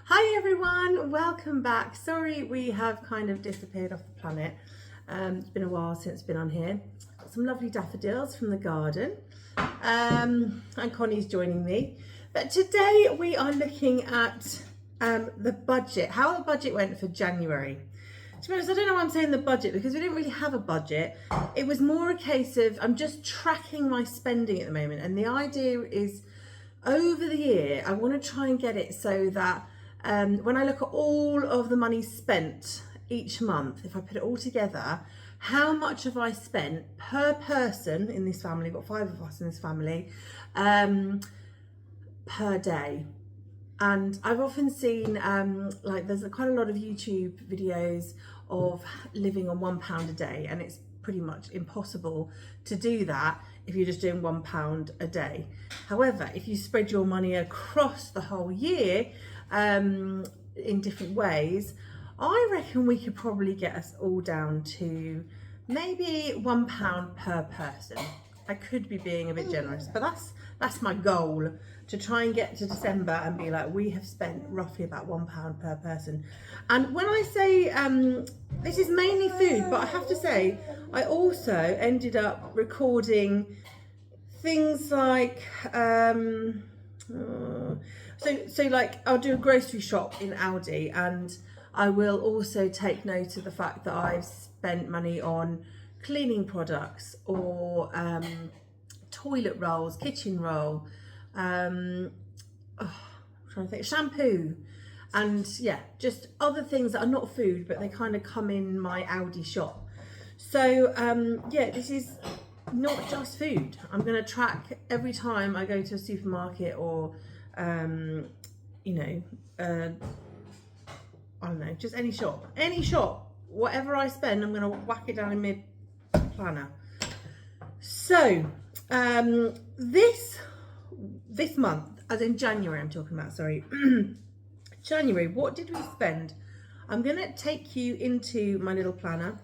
Hi everyone, welcome back. Sorry we have kind of disappeared off the planet. It's been a while since been on here. Got some lovely daffodils from the garden, and Connie's joining me. But today we are looking at the budget, how the budget went for January. To be honest, I don't know why I'm saying the budget because we didn't really have a budget. It was more a case of I'm just tracking my spending at the moment, and the idea is over the year I want to try and get it so that when I look at all of the money spent each month, if I put it all together, how much have I spent per person in this family? We've got 5 of us in this family, per day. And I've often seen like there's quite a lot of YouTube videos of living on £1 a day, and it's pretty much impossible to do that if you're just doing £1 a day. However, if you spread your money across the whole year in different ways, I reckon we could probably get us all down to maybe £1 per person. I could be being a bit generous, but that's my goal, to try and get to December and be like, we have spent roughly about £1 per person. And when I say this is mainly food, but I have to say I also ended up recording things like so like I'll do a grocery shop in Aldi, and I will also take note of the fact that I've spent money on cleaning products or toilet rolls, kitchen roll, I'm trying to think, shampoo, and yeah, just other things that are not food but they kind of come in my Aldi shop. So yeah, this is not just food. I'm going to track every time I go to a supermarket or you know, I don't know, just any shop, whatever I spend, I'm going to whack it down in my planner. So this month, as in January I'm talking about, sorry, January, what did we spend? I'm going to take you into my little planner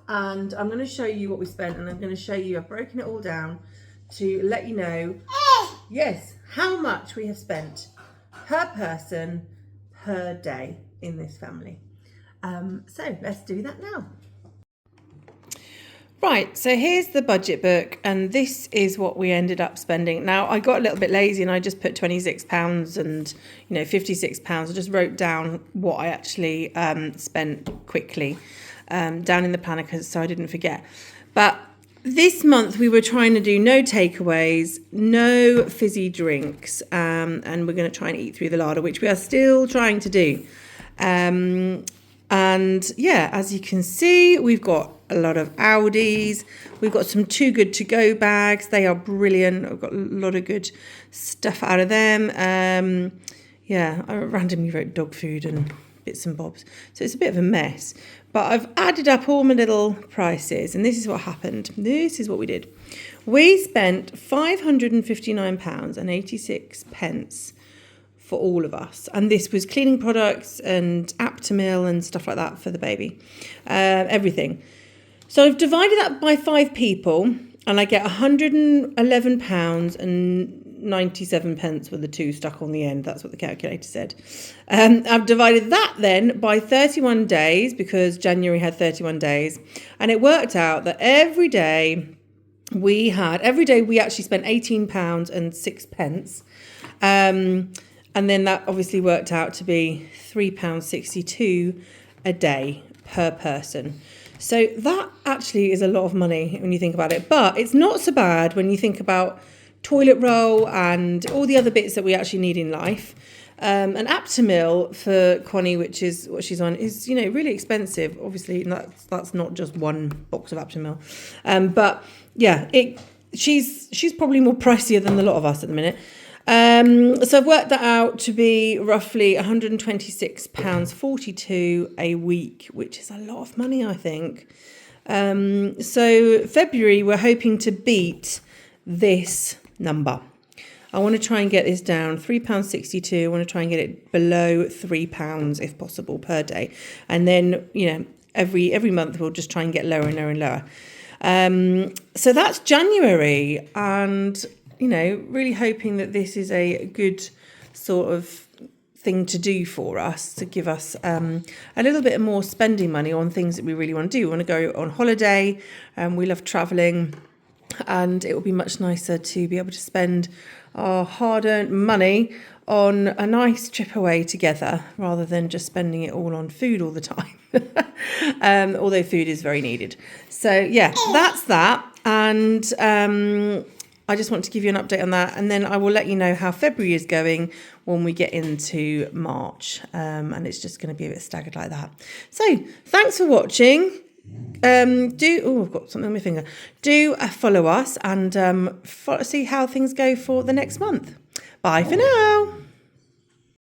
and I'm going to show you what we spent, and I'm going to show you, I've broken it all down to let you know, yes, how much we have spent per person per day in this family. So let's do that now. Right, so here's the budget book, and this is what we ended up spending. Now, I got a little bit lazy and I just put £26 and, you know, £56. I just wrote down what I actually spent quickly down in the planner so I didn't forget. But this month we were trying to do no takeaways, no fizzy drinks, and we're going to try and eat through the larder, which we are still trying to do. And yeah, as you can see, we've got a lot of Audis. We've got some Too Good To Go bags. They are brilliant. I've got a lot of good stuff out of them. Yeah, I randomly wrote dog food and bits and bobs. So it's a bit of a mess. But I've added up all my little prices, and this is what happened. This is what we did. We spent £559.86 for all of us, and this was cleaning products and Aptamil and stuff like that for the baby, everything. So I've divided that by 5 people, and I get £111.97 with the 2 stuck on the end. That's what the calculator said. I've divided that then by 31 days, because January had 31 days, and it worked out that every day we actually spent £18.06. And then that obviously worked out to be £3.62 a day per person. So that actually is a lot of money when you think about it. But it's not so bad when you think about toilet roll and all the other bits that we actually need in life. And Aptamil for Connie, which is what she's on, is, you know, really expensive. Obviously, that's not just one box of Aptamil. But yeah, she's probably more pricier than a lot of us at the minute. So I've worked that out to be roughly £126.42 a week, which is a lot of money, I think. So February, we're hoping to beat this number. I want to try and get this down, £3.62. I want to try and get it below £3 if possible per day. And then, you know, every month we'll just try and get lower and lower and lower. So that's January, and you know, really hoping that this is a good sort of thing to do for us, to give us a little bit more spending money on things that we really want to do. We want to go on holiday, we love travelling, and it will be much nicer to be able to spend our hard-earned money on a nice trip away together rather than just spending it all on food all the time. Although food is very needed. So yeah, that's that. And I just want to give you an update on that, and then I will let you know how February is going when we get into March, and it's just going to be a bit staggered like that. So thanks for watching. I've got something on my finger. Do follow us and see how things go for the next month. Bye for now.